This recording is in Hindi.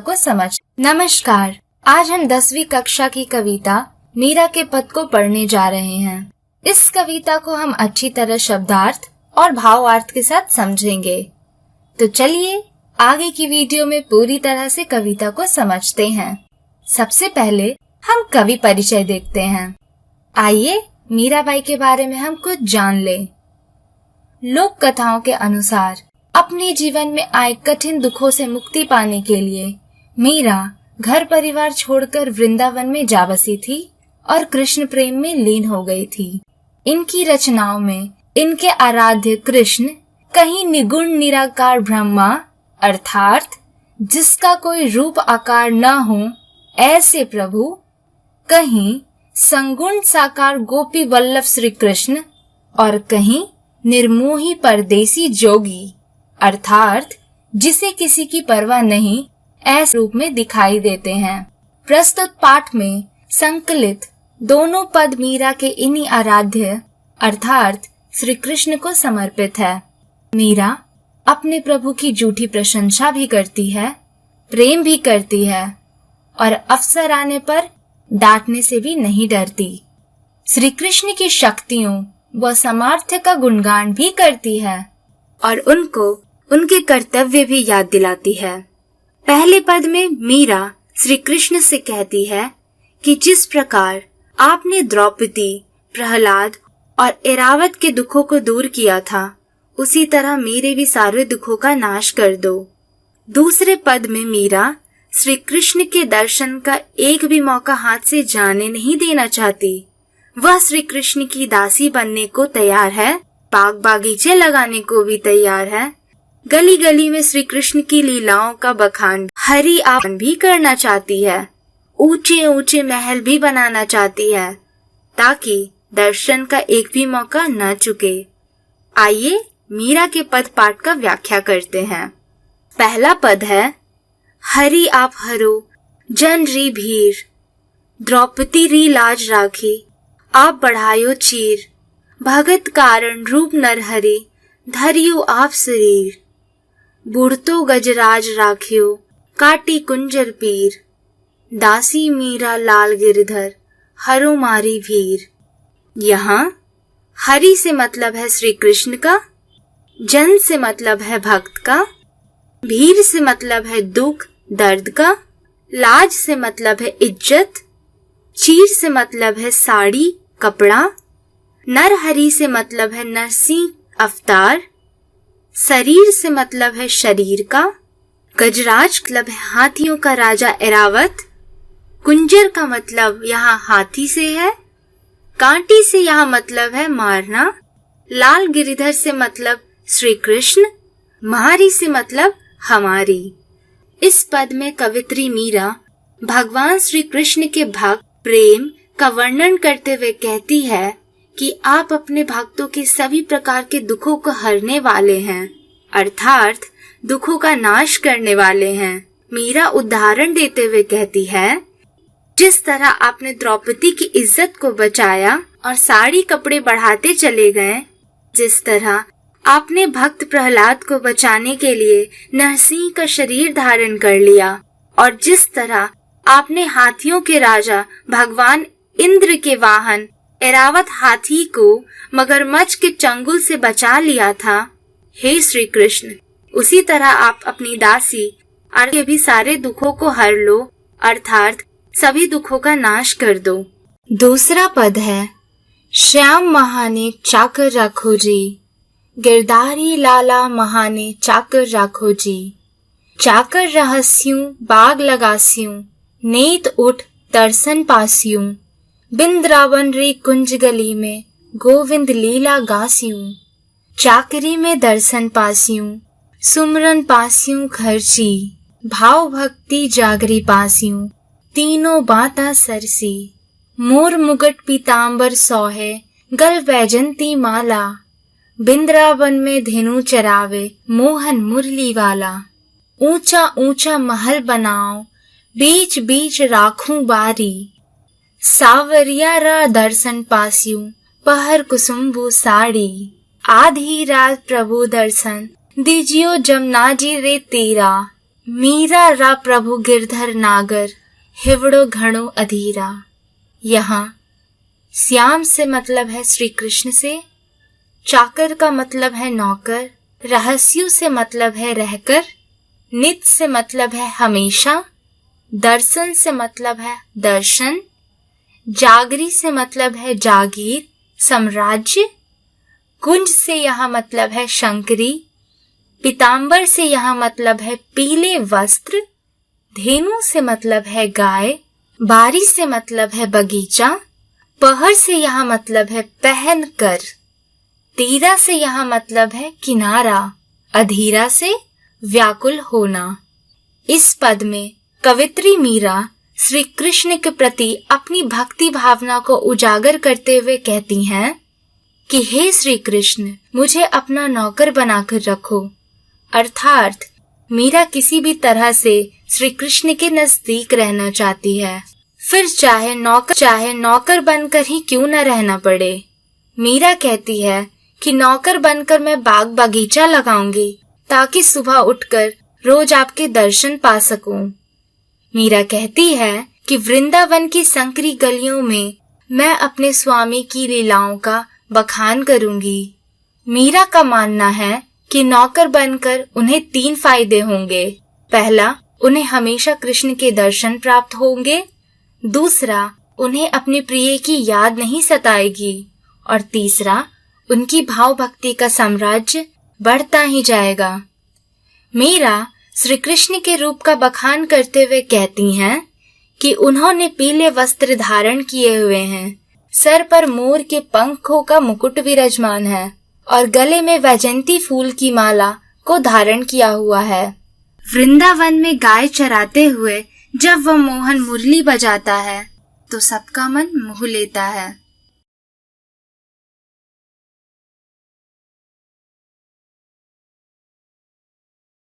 को समझ। नमस्कार, आज हम 10वीं कक्षा की कविता मीरा के पद को पढ़ने जा रहे हैं। इस कविता को हम अच्छी तरह शब्दार्थ और भावार्थ के साथ समझेंगे। तो चलिए आगे की वीडियो में पूरी तरह से कविता को समझते हैं। सबसे पहले हम कवि परिचय देखते हैं। आइए मीराबाई के बारे में हम कुछ जान लें। लोक कथाओं के अनुसार अपने जीवन में आए कठिन दुखों से मुक्ति पाने के लिए मीरा घर परिवार छोड़कर वृंदावन में जा बसी थी और कृष्ण प्रेम में लीन हो गई थी। इनकी रचनाओं में इनके आराध्य कृष्ण कहीं निगुण निराकार ब्रह्मा अर्थात जिसका कोई रूप आकार न हो ऐसे प्रभु, कहीं संगुण साकार गोपी वल्लभ श्री कृष्ण और कहीं निर्मोही परदेसी जोगी अर्थात जिसे किसी की परवाह नहीं ऐसे रूप में दिखाई देते हैं। प्रस्तुत पाठ में संकलित दोनों पद मीरा के इन्हीं आराध्य अर्थात श्री कृष्ण को समर्पित है। मीरा अपने प्रभु की झूठी प्रशंसा भी करती है, प्रेम भी करती है और अवसर आने पर डांटने से भी नहीं डरती। श्री कृष्ण की शक्तियों व सामर्थ्य का गुणगान भी करती है और उनको उनके कर्तव्य भी याद दिलाती है। पहले पद में मीरा श्री कृष्ण से कहती है कि जिस प्रकार आपने द्रौपदी, प्रहलाद और ऐरावत के दुखों को दूर किया था, उसी तरह मेरे भी सारे दुखों का नाश कर दो। दूसरे पद में मीरा श्री कृष्ण के दर्शन का एक भी मौका हाथ से जाने नहीं देना चाहती। वह श्री कृष्ण की दासी बनने को तैयार है, बाग बागीचे लगाने को भी तैयार है, गली गली में श्री कृष्ण की लीलाओं का बखान हरि आपन भी करना चाहती है, ऊंचे ऊंचे महल भी बनाना चाहती है ताकि दर्शन का एक भी मौका न चुके। आइए मीरा के पद पाठ का व्याख्या करते हैं। पहला पद है हरि आप हरो जन री भीर, द्रौपदी री लाज राखी आप बढ़ायो चीर, भगत कारण रूप नरहरि धरियो आप शरीर, बुढ़तो गजराज राखियो काटी कुंजर पीर, दासी मीरा लाल गिरधर हरो मारी भीर। यहाँ हरि से मतलब है श्री कृष्ण का, जन से मतलब है भक्त का, भीर से मतलब है दुख दर्द का, लाज से मतलब है इज्जत, चीर से मतलब है साड़ी कपड़ा, नरहरि से मतलब है नरसिंह अवतार, शरीर से मतलब है शरीर का, गजराज मतलब है हाथियों का राजा ऐरावत, कुंजर का मतलब यहाँ हाथी से है, कांटी से यहाँ मतलब है मारना, लाल गिरिधर से मतलब श्री कृष्ण, मारी से मतलब हमारी। इस पद में कवित्री मीरा भगवान श्री कृष्ण के भक्त प्रेम का वर्णन करते हुए कहती है कि आप अपने भक्तों के सभी प्रकार के दुखों को हरने वाले हैं अर्थात दुखों का नाश करने वाले हैं। मीरा उदाहरण देते हुए कहती है, जिस तरह आपने द्रौपदी की इज्जत को बचाया और साड़ी कपड़े बढ़ाते चले गए, जिस तरह आपने भक्त प्रहलाद को बचाने के लिए नरसिंह का शरीर धारण कर लिया और जिस तरह आपने हाथियों के राजा भगवान इंद्र के वाहन ऐरावत हाथी को मगरमच्छ के चंगुल से बचा लिया था, हे श्री कृष्ण, उसी तरह आप अपनी दासी और के भी सारे दुखों को हर लो अर्थात सभी दुखों का नाश कर दो। दूसरा पद है श्याम महाने चाकर रखो जी, गिरधारी लाला महाने चाकर राखो जी, चाकर रहस्यूं बाग लगास्यूं, नेत उठ दर्शन पास्यूं, बिंद्रावन री कुंज गली में गोविंद लीला गास्यूं, चाकरी में दर्शन पास्यूं, सुमरन पास्यूं खर्ची, भाव भक्ति जागरी पास्यूं, तीनों बाता सरसी, मोर मुगट पीतांबर सोहे गल वैजंती माला, बिंद्रावन में धेनु चरावे मोहन मुरली वाला, ऊंचा ऊंचा महल बनाओ बीच बीच राखूं बारी, सावरिया रा दर्शन पास्यूं पहर कुसुम्बु साड़ी, आधी रात प्रभु दर्शन दीजियो जमुना जी रे तीरा, मीरा रा प्रभु गिरधर नागर, हिवड़ो घणो अधीरा। यहाँ श्याम से मतलब है श्री कृष्ण से, चाकर का मतलब है नौकर, रहस्यु से मतलब है रहकर, नित से मतलब है हमेशा, दर्शन से मतलब है दर्शन, जागरी से मतलब है जागीर साम्राज्य, कुंज से यहाँ मतलब है शंकरी, पीतांबर से यहाँ मतलब है पीले वस्त्र, धेनु से मतलब है गाय, बारी से मतलब है बगीचा, पहर से यहाँ मतलब है पहन कर, तीरा से यहाँ मतलब है किनारा, अधीरा से व्याकुल होना। इस पद में कवित्री मीरा श्री कृष्ण के प्रति अपनी भक्ति भावना को उजागर करते हुए कहती हैं कि हे श्री कृष्ण, मुझे अपना नौकर बनाकर रखो। अर्थात मीरा किसी भी तरह से श्री कृष्ण के नजदीक रहना चाहती है, फिर चाहे नौकर बनकर ही क्यों न रहना पड़े। मीरा कहती है कि नौकर बनकर मैं बाग बगीचा लगाऊंगी ताकि सुबह उठकर रोज आपके दर्शन पा सकूं। मीरा कहती है कि वृंदावन की संकरी गलियों में मैं अपने स्वामी की लीलाओं का बखान करूंगी। मीरा का मानना है कि नौकर बनकर उन्हें 3 फायदे होंगे। पहला, उन्हें हमेशा कृष्ण के दर्शन प्राप्त होंगे। दूसरा, उन्हें अपने प्रिय की याद नहीं सताएगी। और तीसरा, उनकी भाव भक्ति का साम्राज्य बढ़ता ही जाएगा। मीरा श्री कृष्ण के रूप का बखान करते हुए कहती हैं कि उन्होंने पीले वस्त्र धारण किए हुए हैं, सर पर मोर के पंखों का मुकुट विराजमान है और गले में वैजंती फूल की माला को धारण किया हुआ है। वृंदावन में गाय चराते हुए जब वह मोहन मुरली बजाता है तो सबका मन मोह लेता है।